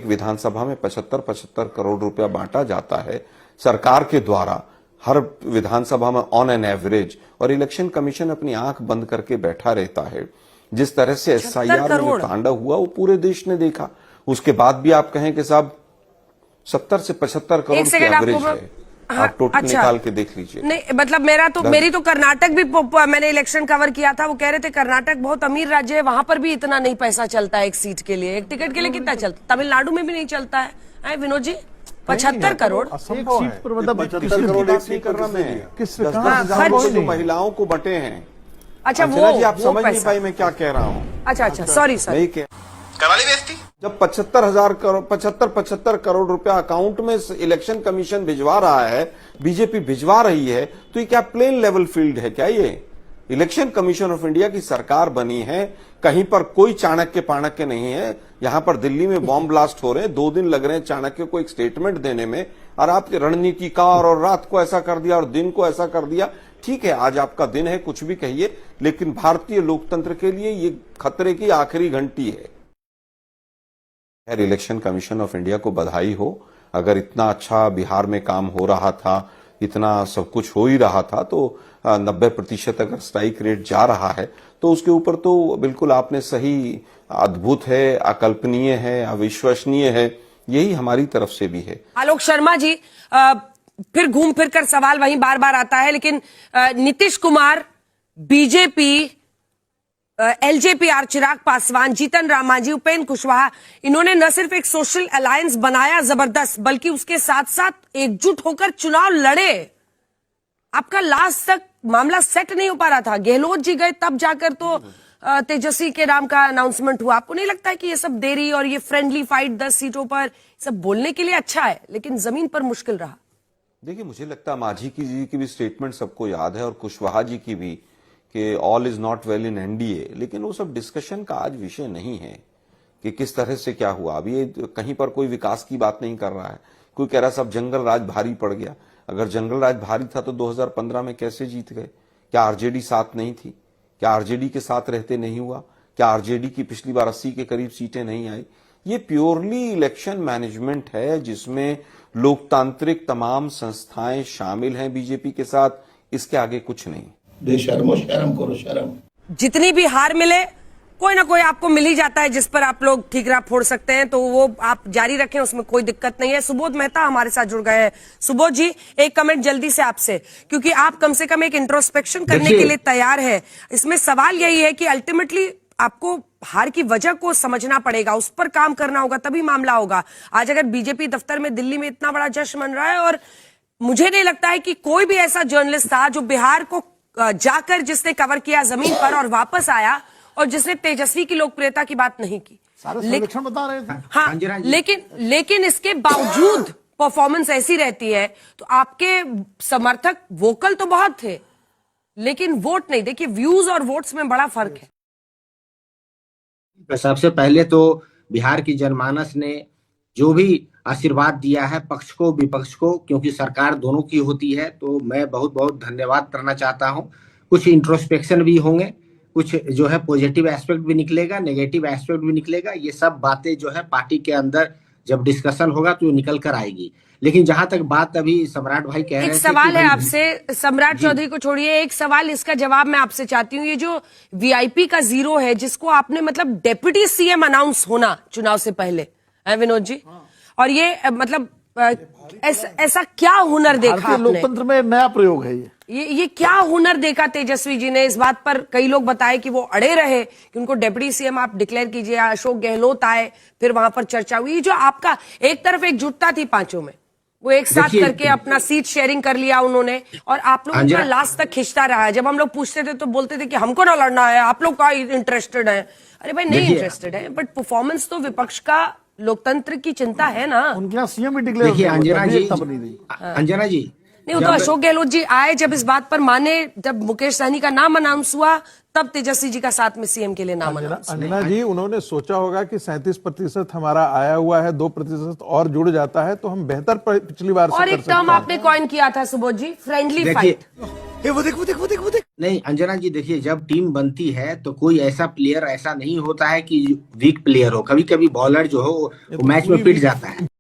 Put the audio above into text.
विधानसभा में 75-75 करोड़ रुपया बांटा जाता है सरकार के द्वारा हर विधानसभा में ऑन एन एवरेज, और इलेक्शन कमीशन अपनी आंख बंद करके बैठा रहता है। जिस तरह से एसआईआर में तांडव हुआ वो पूरे देश ने देखा। उसके बाद भी आप कहें कि साहब 70 से 75 करोड़ की एवरेज है। आप टोटल निकाल के देख लीजिए। नहीं मतलब मेरी तो कर्नाटक भी मैंने इलेक्शन कवर किया था, वो कह रहे थे कर्नाटक बहुत अमीर राज्य है, वहां पर भी इतना नहीं पैसा चलता है एक सीट के लिए, एक टिकट के लिए कितना चलता, तमिलनाडु में भी नहीं चलता है। विनोद जी 75 करोड़ एक सीट पर मतलब 75 करोड़ नहीं कर रहा मैं, जो महिलाओं को बटे हैं। अच्छा वो जी आप समझ नहीं पाई मैं क्या कह रहा हूँ। अच्छा सॉरी सर, नहीं कराली बेइज्जती। जब 75 करोड़ रुपया अकाउंट में इलेक्शन कमीशन भिजवा रहा है, बीजेपी भिजवा रही है, तो ये क्या प्लेन लेवल फील्ड है क्या? ये इलेक्शन कमीशन ऑफ इंडिया की सरकार बनी है, कहीं पर कोई चाणक्य पाणक्य नहीं है। यहां पर दिल्ली में बॉम्ब ब्लास्ट हो रहे हैं, 2 दिन लग रहे हैं चाणक्य को एक स्टेटमेंट देने में, और आपके रणनीतिकार और रात को ऐसा कर दिया और दिन को ऐसा कर दिया। ठीक है, आज आपका दिन है, कुछ भी कहिए, लेकिन भारतीय लोकतंत्र के लिए ये खतरे की आखिरी घंटी है। खैर, इलेक्शन कमीशन ऑफ इंडिया को बधाई हो। अगर इतना अच्छा बिहार में काम हो रहा था, इतना सब कुछ हो ही रहा था, तो 90% अगर स्ट्राइक रेट जा रहा है तो उसके ऊपर तो बिल्कुल आपने सही, अद्भुत है, अकल्पनीय है, अविश्वसनीय है, यही हमारी तरफ से भी है। आलोक शर्मा जी, फिर घूम फिर कर सवाल वहीं बार बार आता है, लेकिन नीतीश कुमार, बीजेपी, एलजेपी, चिराग पासवान, जीतन राम मांझी, उपेंद्र कुशवाहा, इन्होंने न सिर्फ एक सोशल अलायंस बनाया जबरदस्त, बल्कि उसके साथ साथ एकजुट होकर चुनाव लड़े। आपका लास्ट तक मामला सेट नहीं हो पा रहा था, गहलोत जी गए तब जाकर तो तेजस्वी के नाम का अनाउंसमेंट हुआ। आपको नहीं लगता है कि ये सब देरी और ये फ्रेंडली फाइट 10 सीटों पर सब बोलने के लिए अच्छा है, लेकिन जमीन पर मुश्किल रहा? देखिए, मुझे लगता है मांझी जी की भी स्टेटमेंट सबको याद है, और कुशवाहा जी की भी, कि all is not well in NDA, लेकिन वो सब डिस्कशन का आज विषय नहीं है कि किस तरह से क्या हुआ। अभी ये कहीं पर कोई विकास की बात नहीं कर रहा है। कोई कह रहा सब जंगल राज भारी पड़ गया। अगर जंगल राज भारी था तो 2015 में कैसे जीत गए? क्या आरजेडी साथ नहीं थी? क्या आरजेडी के साथ रहते नहीं हुआ? क्या आरजेडी की पिछली बार 80 के करीब सीटें नहीं आई? ये प्योरली इलेक्शन मैनेजमेंट है, जिसमें लोकतांत्रिक तमाम संस्थाएं शामिल हैं बीजेपी के साथ। इसके आगे कुछ नहीं। बेशर्मो शर्म करो, शर्म। जितनी भी हार मिले, कोई ना कोई आपको मिल ही जाता है जिस पर आप लोग ठीकरा फोड़ सकते हैं, तो वो आप जारी रखें, उसमें कोई दिक्कत नहीं है। सुबोध मेहता हमारे साथ जुड़ गए हैं। सुबोध जी, एक कमेंट जल्दी से आपसे, क्योंकि आप कम से कम एक इंट्रोस्पेक्शन करने के लिए तैयार है। इसमें सवाल यही है कि अल्टीमेटली आपको हार की वजह को समझना पड़ेगा, उस पर काम करना होगा, तभी मामला होगा। आज अगर बीजेपी दफ्तर में दिल्ली में इतना बड़ा जश्न मन रहा है, और मुझे नहीं लगता है कि कोई भी ऐसा जर्नलिस्ट था जो बिहार को जाकर जिसने कवर किया जमीन पर और वापस आया और जिसने तेजस्वी की लोकप्रियता की बात नहीं की। सारे सर्वेक्षण बता रहे थे। हाँ, लेकिन इसके बावजूद परफॉर्मेंस ऐसी रहती है, तो आपके समर्थक वोकल तो बहुत थे, लेकिन वोट नहीं। देखिए, व्यूज और वोट्स में बड़ा फर्क है। सबसे पहले तो बिहार की जनमानस ने जो भी आशीर्वाद दिया है पक्ष को विपक्ष को, क्योंकि सरकार दोनों की होती है, तो मैं बहुत बहुत धन्यवाद करना चाहता हूं। कुछ इंट्रोस्पेक्शन भी होंगे, कुछ जो है पॉजिटिव एस्पेक्ट भी निकलेगा, नेगेटिव एस्पेक्ट भी निकलेगा। ये सब बातें जो है पार्टी के अंदर जब डिस्कशन होगा तो निकल कर आएगी। लेकिन जहां तक बात अभी सम्राट भाई कह रहे थे, एक सवाल है आपसे, सम्राट चौधरी को छोड़िए, एक सवाल इसका जवाब मैं आपसे चाहती हूँ। ये जो वीआईपी का 0 है, जिसको आपने मतलब डेप्यूटी सीएम अनाउंस होना चुनाव से पहले है विनोद जी, और ये मतलब ऐसा क्या हुनर देखा आपने? लोकतंत्र में नया प्रयोग है ये क्या हुनर देखा तेजस्वी जी ने? इस बात पर कई लोग बताए कि वो अड़े रहे कि उनको डिप्टी सीएम आप डिक्लेयर कीजिए। अशोक गहलोत आए, फिर वहां पर चर्चा हुई। जो आपका एक तरफ एकजुटता थी पांचों में, वो एक साथ करके अपना सीट शेयरिंग कर लिया उन्होंने, और आप लोगों का लास्ट तक खिंचता रहा है। जब हम लोग पूछते थे तो बोलते थे कि हमको ना लड़ना है, आप लोग का इंटरेस्टेड है। अरे भाई, नहीं इंटरेस्टेड है, बट परफॉर्मेंस तो विपक्ष का लोकतंत्र की चिंता है ना। उनके यहाँ सीएम भी डिक्लेयर देखिए अंजना जी नहीं, वो तो अशोक गहलोत जी आए जब इस बात पर माने, जब मुकेश सहनी का नाम अनाउंस हुआ, तब तेजस्वी जी का साथ में सीएम के लिए नाम अनाउंस। अंजना जी, उन्होंने सोचा होगा कि 37% हमारा आया हुआ है, 2% और जुड़ जाता है तो हम बेहतर पिछली बार से और एक टर्म आपने कॉइन किया था सुबोध जी, फ्रेंडली फाइट। नहीं अंजना जी, देखिए जब टीम बनती है तो कोई ऐसा प्लेयर ऐसा नहीं होता है कि वीक प्लेयर हो। कभी कभी बॉलर जो हो वो मैच में पिट जाता है।